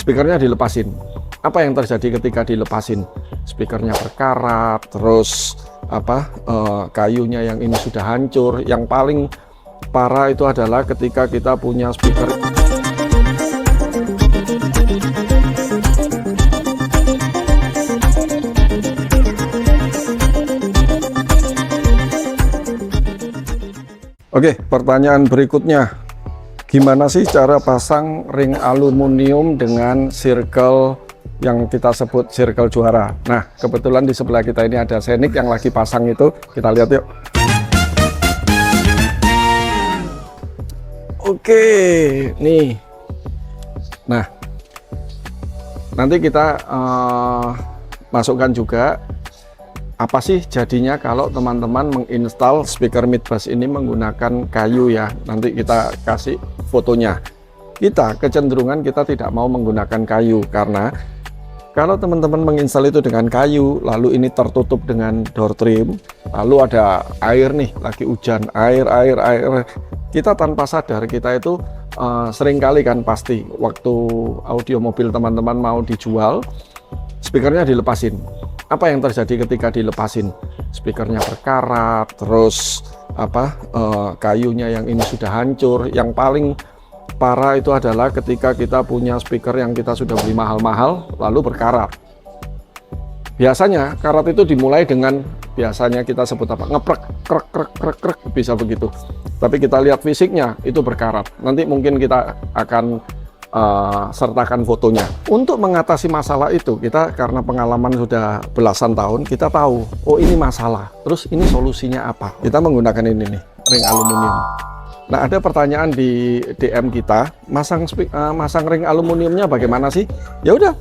speakernya dilepasin. Apa yang terjadi ketika dilepasin? Speakernya berkarat, terus kayunya yang ini sudah hancur. Yang paling parah itu adalah ketika kita punya speaker Oke, pertanyaan berikutnya, gimana sih cara pasang ring aluminium dengan circle yang kita sebut circle juara? Nah, kebetulan di sebelah kita ini ada Xenic yang lagi pasang itu, kita lihat yuk. Oke, nih. Nah, nanti kita masukkan juga apa sih jadinya kalau teman-teman menginstal speaker mid bass ini menggunakan kayu ya. Nanti kita kasih fotonya. Kita kecenderungan kita tidak mau menggunakan kayu, karena kalau teman-teman menginstal itu dengan kayu, lalu ini tertutup dengan door trim, lalu ada air nih, lagi hujan, air, kita tanpa sadar kita itu sering kali kan pasti waktu audio mobil teman-teman mau dijual, speakernya dilepasin. Apa yang terjadi ketika dilepasin? Speakernya berkarat, terus kayunya yang ini sudah hancur. Yang paling parah itu adalah ketika kita punya speaker yang kita sudah beli mahal-mahal lalu berkarat. Biasanya karat itu dimulai dengan, biasanya kita sebut apa, ngeprek, krek, bisa begitu. Tapi kita lihat fisiknya itu berkarat. Nanti mungkin kita akan sertakan fotonya. Untuk mengatasi masalah itu, kita karena pengalaman sudah belasan tahun, kita tahu, oh ini masalah, terus ini solusinya apa. Kita menggunakan ini nih, ring aluminium. Nah, ada pertanyaan di DM kita, masang ring aluminiumnya bagaimana sih? Ya udah,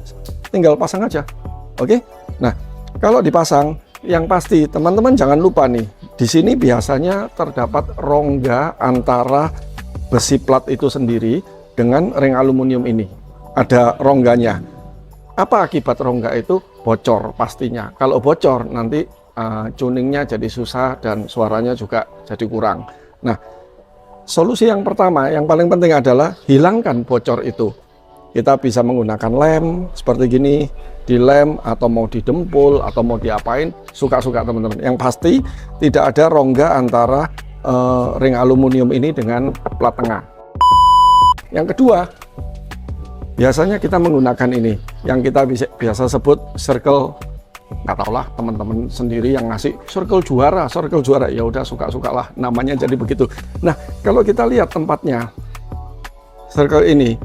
tinggal pasang aja. Oke. Nah, kalau dipasang, yang pasti teman-teman jangan lupa nih, di sini biasanya terdapat rongga antara besi plat itu sendiri dengan ring aluminium ini. Ada rongganya. Apa akibat rongga itu? Bocor pastinya. Kalau bocor nanti tuningnya jadi susah dan suaranya juga jadi kurang. Nah, solusi yang pertama, yang paling penting adalah hilangkan bocor itu. Kita bisa menggunakan lem seperti gini, dilem atau mau didempul atau mau diapain, suka-suka teman-teman. Yang pasti tidak ada rongga antara ring aluminium ini dengan plat tengah. Yang kedua, biasanya kita menggunakan ini, yang kita biasa sebut circle, nggak tau lah teman-teman sendiri yang ngasih circle juara, ya udah suka-suka lah namanya jadi begitu. Nah, kalau kita lihat tempatnya, circle ini,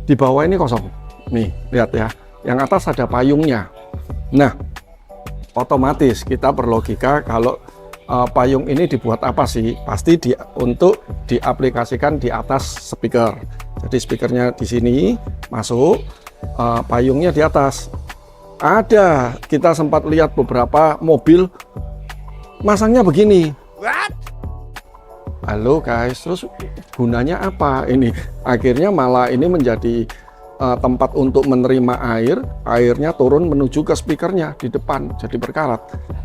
di bawah ini kosong. Nih, lihat ya, yang atas ada payungnya. Nah, otomatis kita berlogika kalau payung ini dibuat apa sih? Pasti untuk diaplikasikan di atas speaker. Jadi speakernya di sini masuk, payungnya di atas. Ada, kita sempat lihat beberapa mobil masangnya begini. What? Halo guys, terus gunanya apa ini? Akhirnya malah ini menjadi tempat untuk menerima air, airnya turun menuju ke speakernya di depan, jadi berkarat.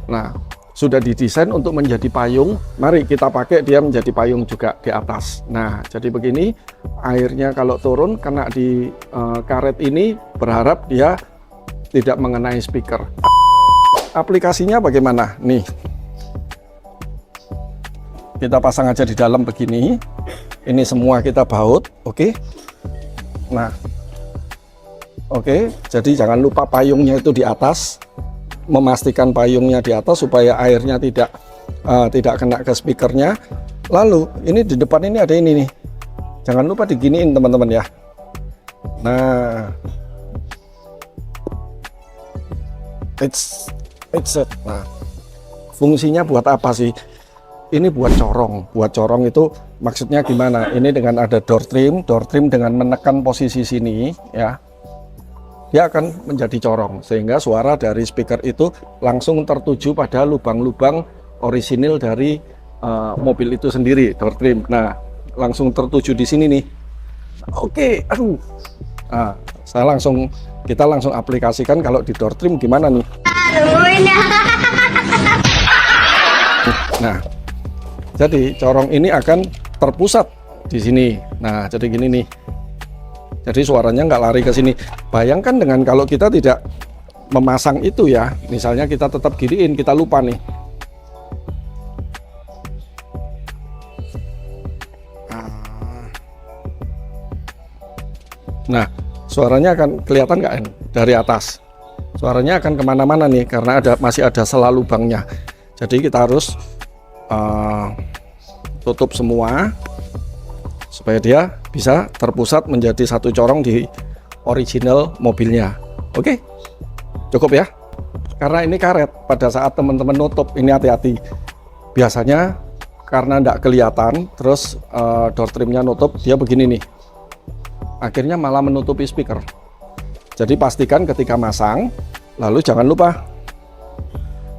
Nah, sudah didesain untuk menjadi payung, mari kita pakai dia menjadi payung juga di atas. Nah, jadi begini, airnya kalau turun kena di karet ini, berharap dia tidak mengenai speaker. Aplikasinya bagaimana? Nih, kita pasang aja di dalam begini, ini semua kita baut, oke? Nah, oke, jadi jangan lupa payungnya itu di atas, memastikan payungnya di atas supaya airnya tidak kena ke speakernya. Lalu ini di depan ini ada ini nih, jangan lupa diginiin teman-teman ya. Nah, it's it. Nah, fungsinya buat apa sih? Ini buat corong itu maksudnya gimana? Ini dengan ada door trim dengan menekan posisi sini ya, dia akan menjadi corong sehingga suara dari speaker itu langsung tertuju pada lubang-lubang orisinil dari mobil itu sendiri, door trim. Nah, langsung tertuju di sini nih. Oke, aduh. Nah, kita langsung aplikasikan kalau di door trim gimana nih. Nah, jadi corong ini akan terpusat di sini. Nah, jadi gini nih. Jadi suaranya nggak lari ke sini. Bayangkan dengan kalau kita tidak memasang itu ya, misalnya kita tetap giniin, kita lupa nih. Nah, suaranya akan kelihatan nggak dari atas? Suaranya akan kemana-mana nih, karena masih ada sela lubangnya. Jadi kita harus tutup semua supaya dia bisa terpusat menjadi satu corong di original mobilnya. Oke, cukup ya. Karena ini karet, pada saat teman-teman nutup ini hati-hati. Biasanya karena tidak kelihatan, terus door trimnya nutup, dia begini nih. Akhirnya malah menutupi speaker. Jadi pastikan ketika masang, lalu jangan lupa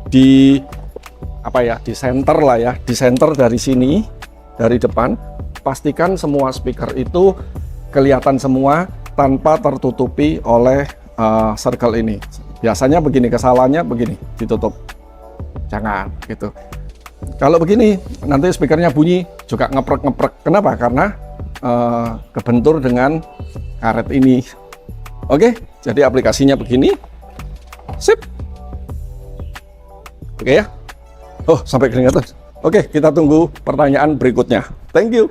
di di center lah ya, di center dari sini, dari depan, pastikan semua speaker itu kelihatan semua tanpa tertutupi oleh circle ini. Biasanya begini, kesalahannya begini, ditutup. Jangan gitu. Kalau begini, nanti speakernya bunyi juga ngeprek-ngeprek. Kenapa? Karena kebentur dengan karet ini. Oke, jadi aplikasinya begini. Sip. Oke ya. Oh, sampai keringatan. Oke, kita tunggu pertanyaan berikutnya. Thank you.